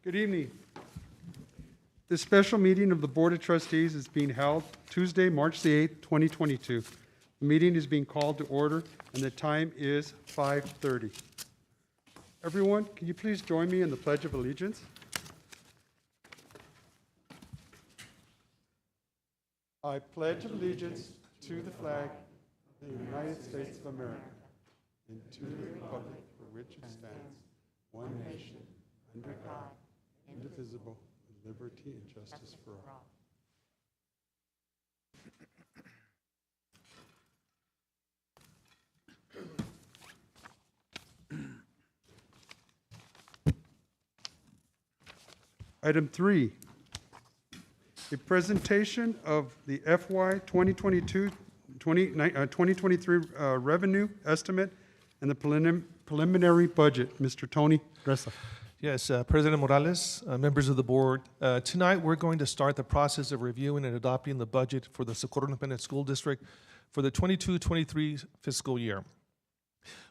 Good evening. This special meeting of the Board of Trustees is being held Tuesday, March the 8th, 2022. The meeting is being called to order, and the time is 5:30. Everyone, can you please join me in the Pledge of Allegiance? I pledge allegiance to the flag of the United States of America and to the republic for which it stands, one nation, under God, indivisible, with liberty and justice for all. Item 3, a presentation of the FY 2023 revenue estimate and the preliminary budget. Mr. Tony Ressa. Yes, President Morales, members of the board. Tonight, we're going to start the process of reviewing and adopting the budget for the Socorro Independent School District for the 22-23 fiscal year.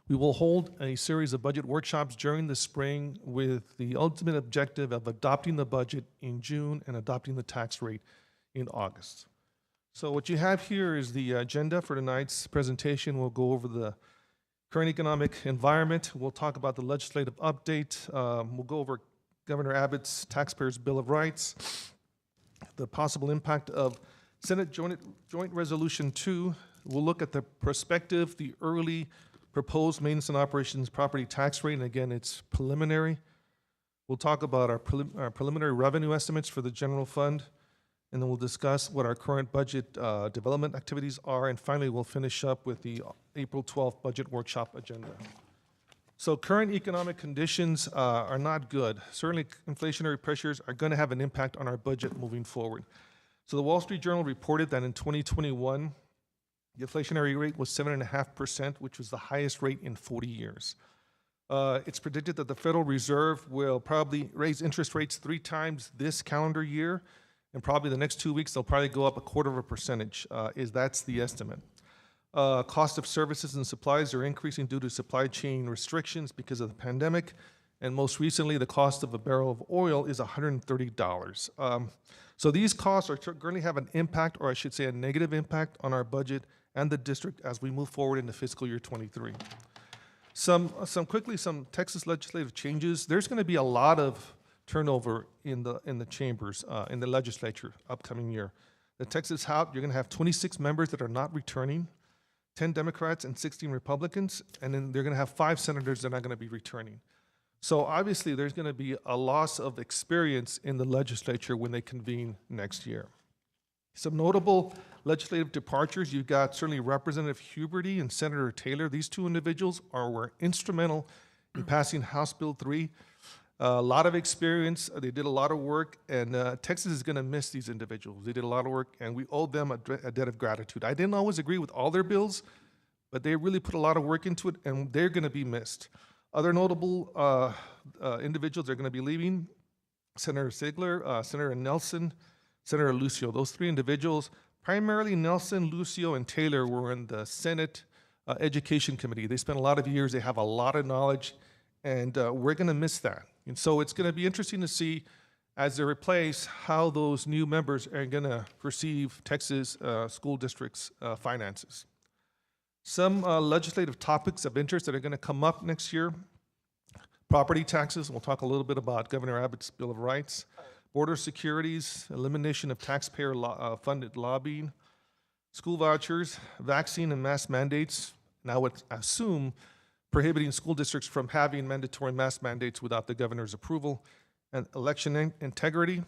We will hold a series of budget workshops during the spring with the ultimate objective of adopting the budget in June and adopting the tax rate in August. So what you have here is the agenda for tonight's presentation. We'll go over the current economic environment. We'll talk about the legislative update. We'll go over Governor Abbott's Taxpayers' Bill of Rights, the possible impact of Senate Joint Resolution 2. We'll look at the prospective, the early proposed maintenance and operations property tax rate, and again, it's preliminary. We'll talk about our preliminary revenue estimates for the general fund, and then we'll discuss what our current budget development activities are, and finally, we'll finish up with the April 12th budget workshop agenda. So current economic conditions are not good. Certainly, inflationary pressures are going to have an impact on our budget moving forward. So the Wall Street Journal reported that in 2021, the inflationary rate was 7.5%, which was the highest rate in 40 years. It's predicted that the Federal Reserve will probably raise interest rates 3 times this calendar year, and probably the next 2 weeks, they'll probably go up 0.25%, that's the estimate. Cost of services and supplies are increasing due to supply chain restrictions because of the pandemic, and most recently, the cost of a barrel of oil is $130. So these costs are going to have an impact, or I should say a negative impact, on our budget and the district as we move forward into fiscal year 23. Some Texas legislative changes. There's going to be a lot of turnover in the chambers, in the legislature upcoming year. The Texas House, you're going to have 26 members that are not returning, 10 Democrats and 16 Republicans, and then they're going to have 5 senators that are not going to be returning. So obviously, there's going to be a loss of experience in the legislature when they convene next year. Some notable legislative departures, you've got certainly Representative Huberty and Senator Taylor. These 2 individuals were instrumental in passing House Bill 3. A lot of experience, they did a lot of work, and Texas is going to miss these individuals. They did a lot of work, and we owe them a debt of gratitude. I didn't always agree with all their bills, but they really put a lot of work into it, and they're going to be missed. Other notable individuals are going to be leaving: Senator Sigler, Senator Nelson, Senator Lucio. Those 3 individuals, primarily Nelson, Lucio, and Taylor, were in the Senate Education Committee. They spent a lot of years, they have a lot of knowledge, and we're going to miss that. And so it's going to be interesting to see, as they replace, how those new members are going to perceive Texas school districts' finances. Some legislative topics of interest that are going to come up next year: property taxes. We'll talk a little bit about Governor Abbott's Bill of Rights. Border securities, elimination of taxpayer-funded lobbying, school vouchers, vaccine and mask mandates. And I would assume prohibiting school districts from having mandatory mask mandates without the governor's approval, and election integrity,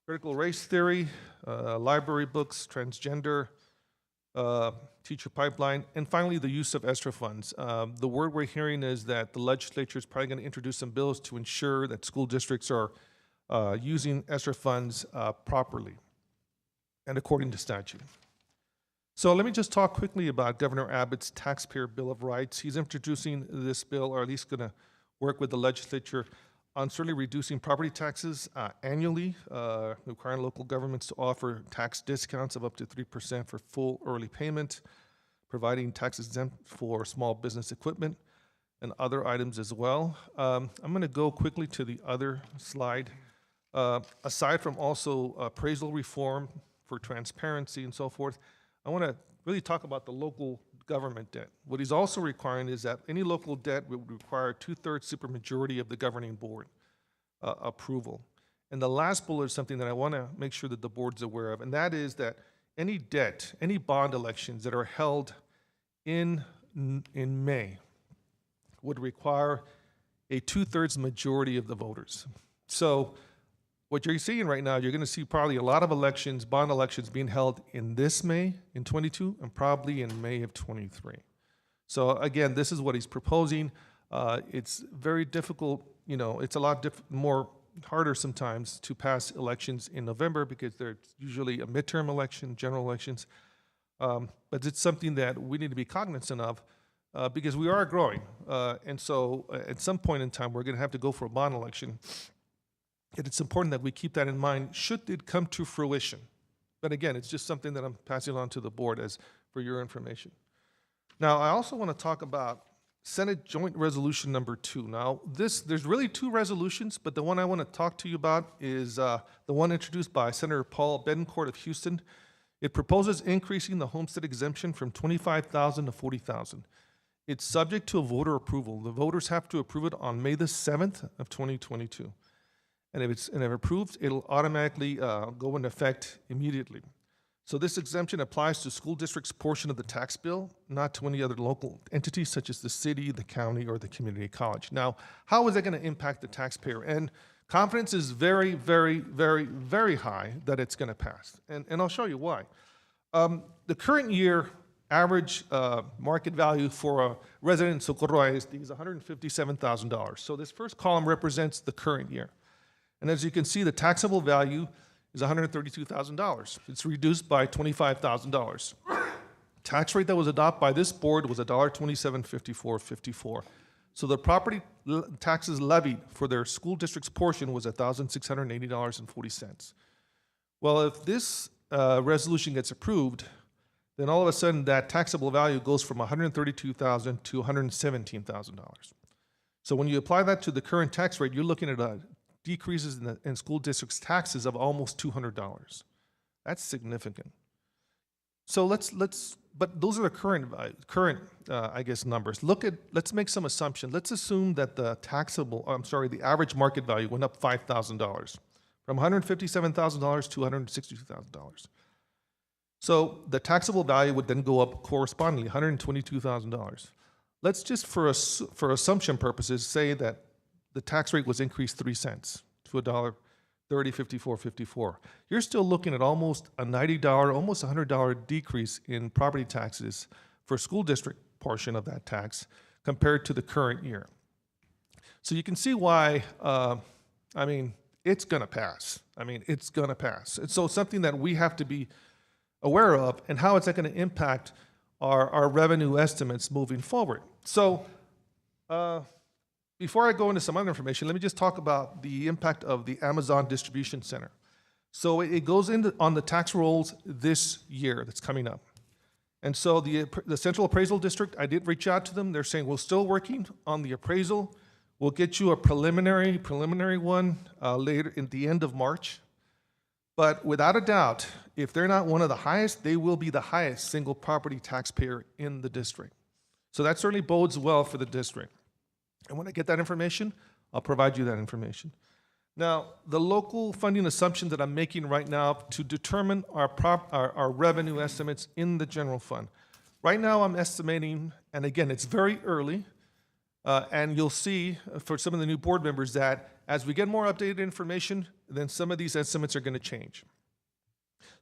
critical race theory, library books, transgender, teacher pipeline, and finally the use of ESSER funds. The word we're hearing is that the legislature is probably going to introduce some bills to ensure that school districts are using ESSER funds properly and according to statute. So let me just talk quickly about Governor Abbott's Taxpayer Bill of Rights. He's introducing this bill, or at least going to work with the legislature on certainly reducing property taxes annually, requiring local governments to offer tax discounts of up to 3% for full early payment, providing tax exempt for small business equipment, and other items as well. I'm going to go quickly to the other slide. Aside from also appraisal reform for transparency and so forth, I want to really talk about the local government debt. What he's also requiring is that any local debt would require 2/3 supermajority of the governing board approval. And the last bullet is something that I want to make sure that the board's aware of, and that is that any debt, any bond elections that are held in May would require a 2/3 majority of the voters. So what you're seeing right now, you're going to see probably a lot of elections, bond elections being held in this May in 22 and probably in May of 23. So again, this is what he's proposing. It's very difficult, you know, it's a lot more harder sometimes to pass elections in November because there's usually a midterm election, general elections. But it's something that we need to be cognizant of because we are growing. And so at some point in time, we're going to have to go for a bond election. And it's important that we keep that in mind should it come to fruition. But again, it's just something that I'm passing on to the board as for your information. Now, I also want to talk about Senate Joint Resolution number 2. Now, there's really 2 resolutions, but the one I want to talk to you about is the one introduced by Senator Paul Betancourt of Houston. It proposes increasing the homestead exemption from $25,000 to $40,000. It's subject to a voter approval. The voters have to approve it on May the 7th of 2022. And if approved, it'll automatically go into effect immediately. So this exemption applies to school district's portion of the tax bill, not to any other local entities such as the city, the county, or the community college. Now, how is that going to impact the taxpayer? And confidence is very, very, very, very high that it's going to pass. And I'll show you why. The current year average market value for a resident in Socorro ISD is $157,000. So this first column represents the current year. And as you can see, the taxable value is $132,000. It's reduced by $25,000. Tax rate that was adopted by this board was $127.5454. So the property taxes levied for their school district's portion was $1,680.40. Well, if this resolution gets approved, then all of a sudden that taxable value goes from $132,000 to $117,000. So when you apply that to the current tax rate, you're looking at decreases in school districts' taxes of almost $200. That's significant. So but those are the current I guess numbers. Let's make some assumption. Let's assume that the average market value went up $5,000 from $157,000 to $162,000. So the taxable value would then go up correspondingly, $122,000. Let's just for assumption purposes say that the tax rate was increased 3 cents to $1.305454. You're still looking at almost a $90, almost $100 decrease in property taxes for school district portion of that tax compared to the current year. So you can see why, it's going to pass. It's going to pass. It's so something that we have to be aware of, and how is that going to impact our revenue estimates moving forward. So, before I go into some other information, let me just talk about the impact of the Amazon Distribution Center. So it goes on the tax rolls this year that's coming up. And so the Central Appraisal District, I did reach out to them. They're saying, we're still working on the appraisal. We'll get you a preliminary one later in the end of March. But without a doubt, if they're not one of the highest, they will be the highest single property taxpayer in the district. So that certainly bodes well for the district. And when I get that information, I'll provide you that information. Now, the local funding assumptions that I'm making right now to determine our revenue estimates in the general fund. Right now, I'm estimating, and again, it's very early, and you'll see for some of the new board members that as we get more updated information, then some of these estimates are going to change.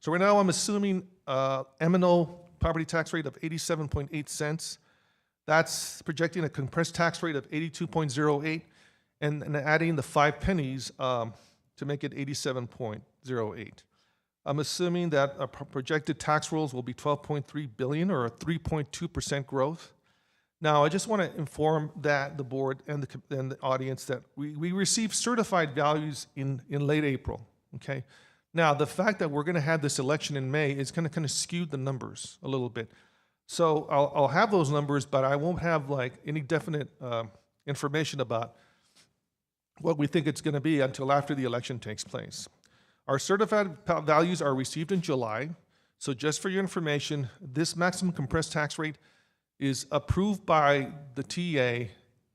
So right now, I'm assuming M&O property tax rate of 87.8 cents. That's projecting a compressed tax rate of 82.08 and adding the 5 pennies to make it 87.08. I'm assuming that our projected tax rolls will be $12.3 billion or a 3.2% growth. Now, I just want to inform that the board and the audience that we received certified values in late April, okay? Now, the fact that we're going to have this election in May is going to kind of skew the numbers a little bit. So I'll have those numbers, but I won't have like any definite information about what we think it's going to be until after the election takes place. Our certified values are received in July. So just for your information, this maximum compressed tax rate is approved by the TA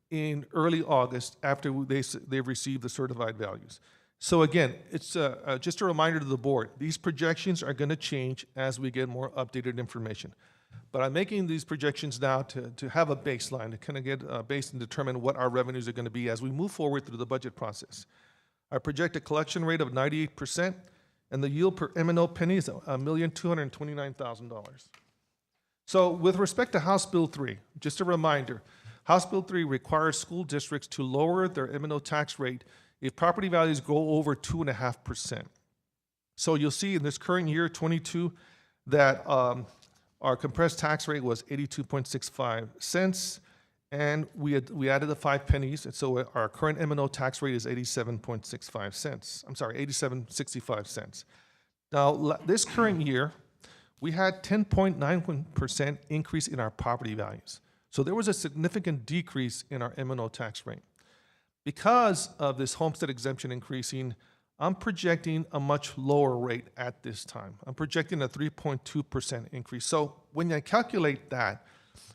in early August after they've received the certified values. So again, it's just a reminder to the board, these projections are going to change as we get more updated information. But I'm making these projections now to have a baseline, to kind of get a base and determine what our revenues are going to be as we move forward through the budget process. I project a collection rate of 98%, and the yield per M&O penny is $1,229,000. So with respect to House Bill 3, just a reminder, House Bill 3 requires school districts to lower their M&O tax rate if property values go over 2.5%. So you'll see in this current year, 22, that our compressed tax rate was 82.65 cents, and we added the 5 pennies, and so our current M&O tax rate is 87.65 cents. I'm sorry, 87.65 cents. Now, this current year, we had 10.91% increase in our property values. So there was a significant decrease in our M&O tax rate. Because of this homestead exemption increasing, I'm projecting a much lower rate at this time. I'm projecting a 3.2% increase. So when I calculate that,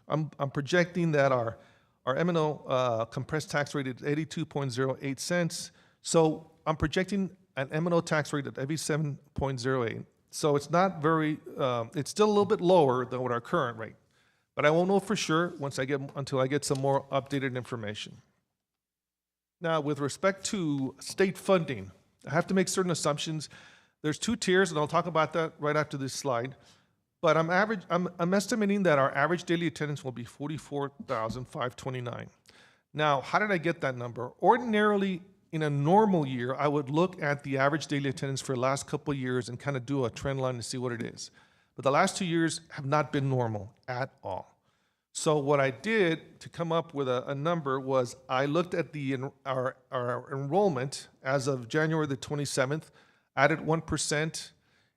I'm projecting that our M&O compressed tax rate is 82.08 cents. So I'm projecting an M&O tax rate of 87.08. So it's not very, it's still a little bit lower than what our current rate. But I won't know for sure until I get some more updated information. Now, with respect to state funding, I have to make certain assumptions. There's 2 tiers, and I'll talk about that right after this slide. But I'm estimating that our average daily attendance will be 44,529. Now, how did I get that number? Ordinarily, in a normal year, I would look at the average daily attendance for the last couple of years and kind of do a trend line to see what it is. But the last 2 years have not been normal at all. So what I did to come up with a number was I looked at our enrollment as of January the 27th, added 1%,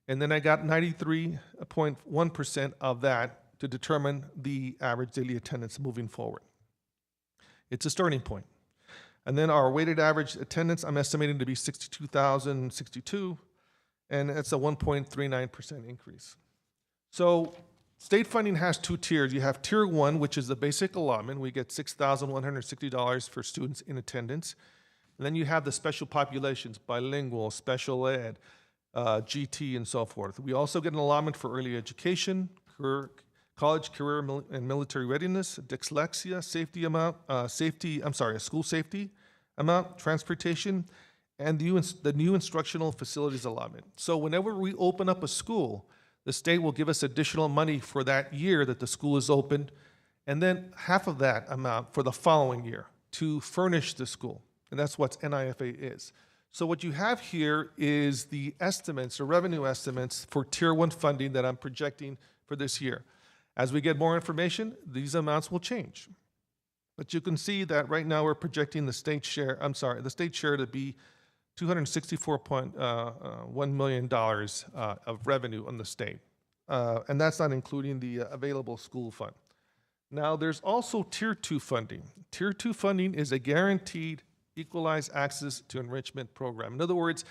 and then I got 93.1% of that to determine the average daily attendance moving forward. It's a starting point. And then our weighted average attendance, I'm estimating to be 62,062, and it's a 1.39% increase. So state funding has 2 tiers. You have tier 1, which is the basic allotment. We get $6,160 for students in attendance. And then you have the special populations, bilingual, special ed, GT, and so forth. We also get an allotment for early education, college, career, and military readiness, dyslexia, school safety amount, transportation, and the new instructional facilities allotment. So whenever we open up a school, the state will give us additional money for that year that the school is open, and then half of that amount for the following year to furnish the school. And that's what NIFA is. So what you have here is the estimates, or revenue estimates, for Tier 1 funding that I'm projecting for this year. As we get more information, these amounts will change. But you can see that right now we're projecting the state share to be $264.1 million of revenue on the state. And that's not including the available school fund. Now, there's also Tier 2 funding. Tier 2 funding is a guaranteed equalized access to enrichment program. In other words,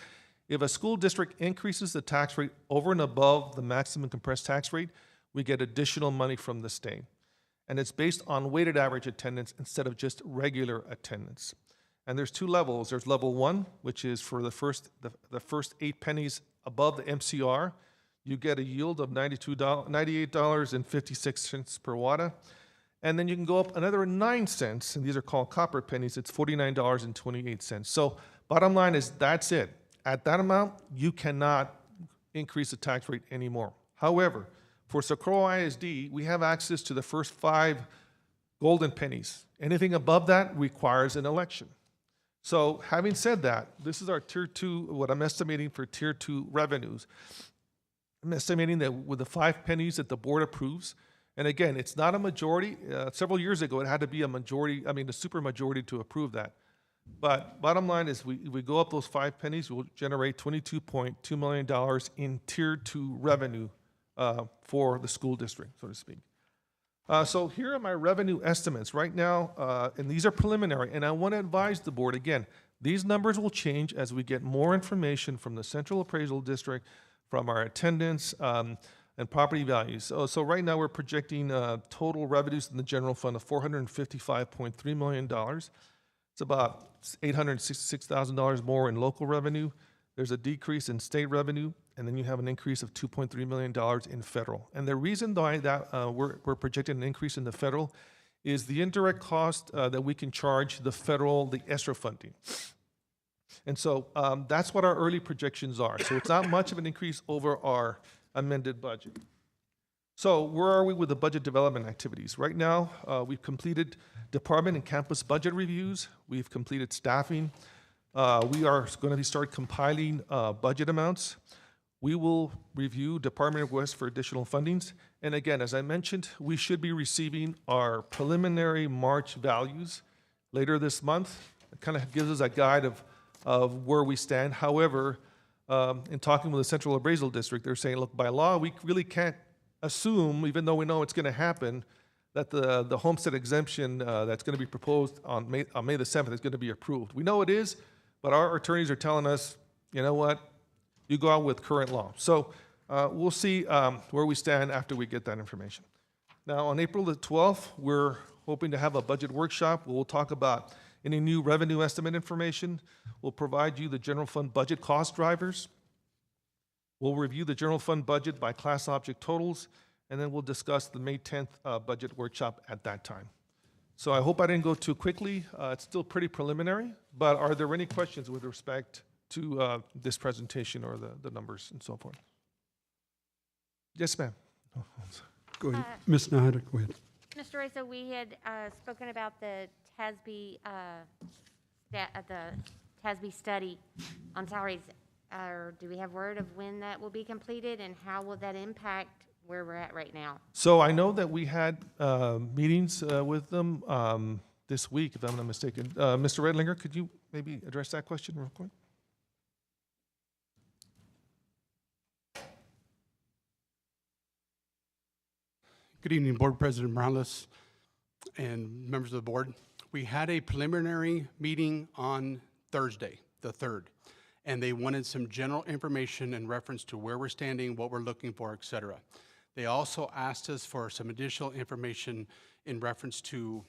if a school district increases the tax rate over and above the maximum compressed tax rate, we get additional money from the state. And it's based on weighted average attendance instead of just regular attendance. And there's 2 levels. There's level 1, which is for the first 8 pennies above the MCR. You get a yield of $98.56 per watt. And then you can go up another 9 cents, and these are called copper pennies. It's $49.28. So bottom line is that's it. At that amount, you cannot increase the tax rate anymore. However, for Socorro ISD, we have access to the first 5 golden pennies. Anything above that requires an election. So having said that, this is our Tier 2, what I'm estimating for Tier 2 revenues. I'm estimating that with the 5 pennies that the board approves, and again, it's not a majority. Several years ago, it had to be a majority, a super majority to approve that. But bottom line is we go up those 5 pennies, we'll generate $22.2 million in Tier 2 revenue for the school district, so to speak. So here are my revenue estimates right now, and these are preliminary, and I want to advise the board, again, these numbers will change as we get more information from the Central Appraisal District, from our attendance, and property values. So right now, we're projecting total revenues in the general fund of $455.3 million. It's about $866,000 more in local revenue. There's a decrease in state revenue, and then you have an increase of $2.3 million in federal. And the reason why that we're projecting an increase in the federal is the indirect cost that we can charge the federal, the ESSER funding. And so that's what our early projections are. So it's not much of an increase over our amended budget. So where are we with the budget development activities? Right now, we've completed department and campus budget reviews. We've completed staffing. We are going to start compiling budget amounts. We will review department requests for additional fundings. And again, as I mentioned, we should be receiving our preliminary March values later this month. It kind of gives us a guide of where we stand. However, in talking with the Central Appraisal District, they're saying, look, by law, we really can't assume, even though we know it's going to happen, that the homestead exemption that's going to be proposed on May the 7th is going to be approved. We know it is, but our attorneys are telling us, you know what, you go out with current law. So we'll see where we stand after we get that information. Now, on April the 12th, we're hoping to have a budget workshop where we'll talk about any new revenue estimate information. We'll provide you the general fund budget cost drivers. We'll review the general fund budget by class object totals, and then we'll discuss the May 10th budget workshop at that time. So I hope I didn't go too quickly. It's still pretty preliminary, but are there any questions with respect to this presentation or the numbers and so forth? Yes, ma'am. Go ahead. Ms. Nahara, go ahead. Mr. Reza, we had spoken about the TASB, study on salaries. Do we have word of when that will be completed, and how will that impact where we're at right now? So I know that we had meetings with them this week, if I'm not mistaken. Mr. Redlinger, could you maybe address that question real quick? Good evening, Board President Morales and members of the board. We had a preliminary meeting on Thursday, the 3rd, and they wanted some general information in reference to where we're standing, what we're looking for, et cetera. They also asked us for some additional information in reference to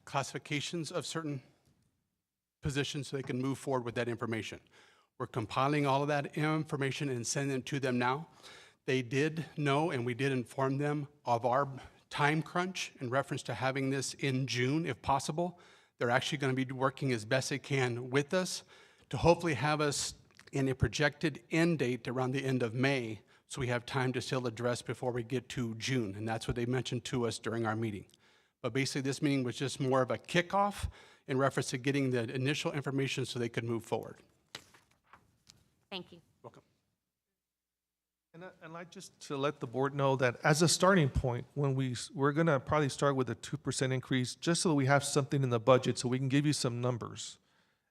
classifications of certain positions so they can move forward with that information. We're compiling all of that information and sending it to them now. They did know, and we did inform them of our time crunch in reference to having this in June, if possible. They're actually going to be working as best they can with us to hopefully have us in a projected end date around the end of May, so we have time to still address before we get to June, and that's what they mentioned to us during our meeting. But basically, this meeting was just more of a kickoff in reference to getting the initial information so they could move forward. Thank you. Welcome. And I'd like just to let the board know that as a starting point, when we're going to probably start with a 2% increase, just so that we have something in the budget so we can give you some numbers.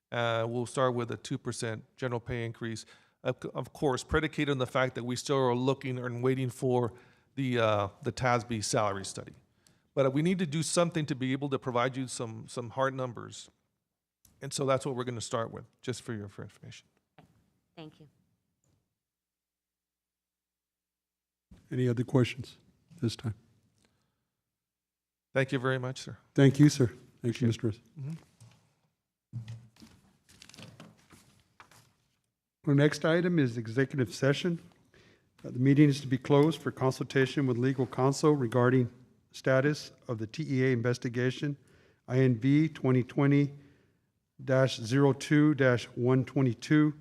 We'll start with a 2% general pay increase, of course, predicated on the fact that we still are looking and waiting for the TASB salary study. But we need to do something to be able to provide you some hard numbers. And so that's what we're going to start with, just for your information. Thank you. Any other questions this time? Thank you very much, sir. Thank you, sir. Thank you, Mr. Reza. Our next item is executive session. The meeting is to be closed for consultation with legal counsel regarding status of the TEA investigation, INV 2020-02-122,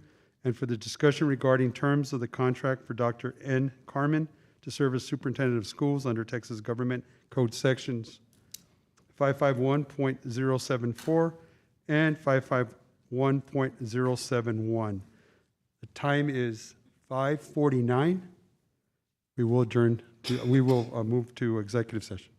and for the discussion regarding terms of the contract for Dr. N. Carmen to serve as superintendent of schools under Texas Government Code Sections 551.074 and 551.071. The time is 5:49. We will move to executive session.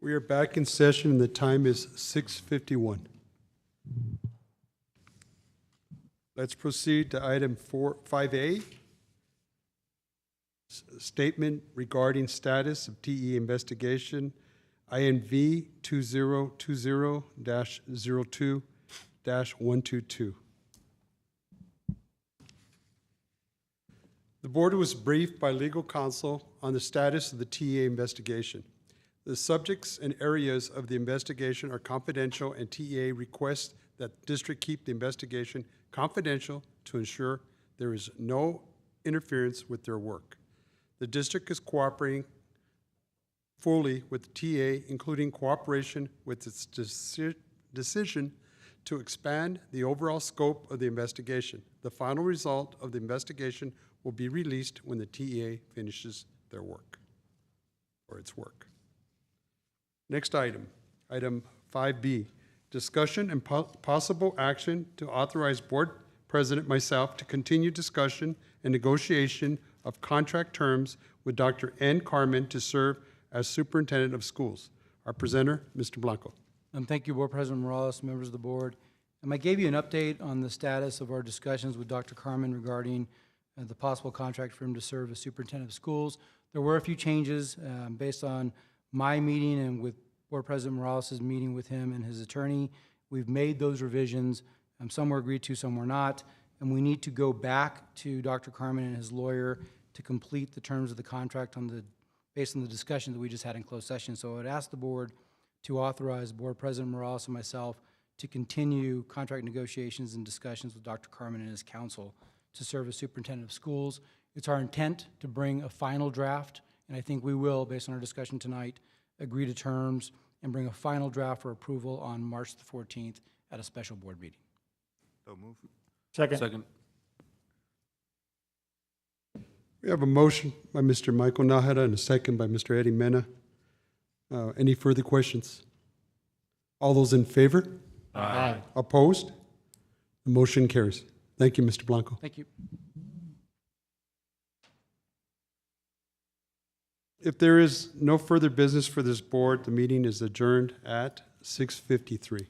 We are back in session and the time is 6:51. Let's proceed to item 5A. Statement regarding status of TE investigation, INV 2020-02-122. The board was briefed by legal counsel on the status of the TEA investigation. The subjects and areas of the investigation are confidential, and TEA requests that the district keep the investigation confidential to ensure there is no interference with their work. The district is cooperating fully with the TEA, including cooperation with its decision to expand the overall scope of the investigation. The final result of the investigation will be released when the TEA finishes their work, or its work. Next item, item 5B, discussion and possible action to authorize board president myself to continue discussion and negotiation of contract terms with Dr. N. Carmen to serve as superintendent of schools. Our presenter, Mr. Blanco. Thank you, Board President Morales, members of the board. I gave you an update on the status of our discussions with Dr. Carmen regarding the possible contract for him to serve as superintendent of schools. There were a few changes based on my meeting and with Board President Morales' meeting with him and his attorney. We've made those revisions. Some were agreed to, some were not. And we need to go back to Dr. Carmen and his lawyer to complete the terms of the contract based on the discussion that we just had in closed session. So I would ask the board to authorize Board President Morales and myself to continue contract negotiations and discussions with Dr. Carmen and his counsel to serve as superintendent of schools. It's our intent to bring a final draft, and I think we will, based on our discussion tonight, agree to terms and bring a final draft for approval on March the 14th at a special board meeting. So move. Second. We have a motion by Mr. Michael Nahara and a second by Mr. Eddie Mena. Any further questions? All those in favor? Aye. Opposed? The motion carries. Thank you, Mr. Blanco. Thank you. If there is no further business for this board, the meeting is adjourned at 6:53.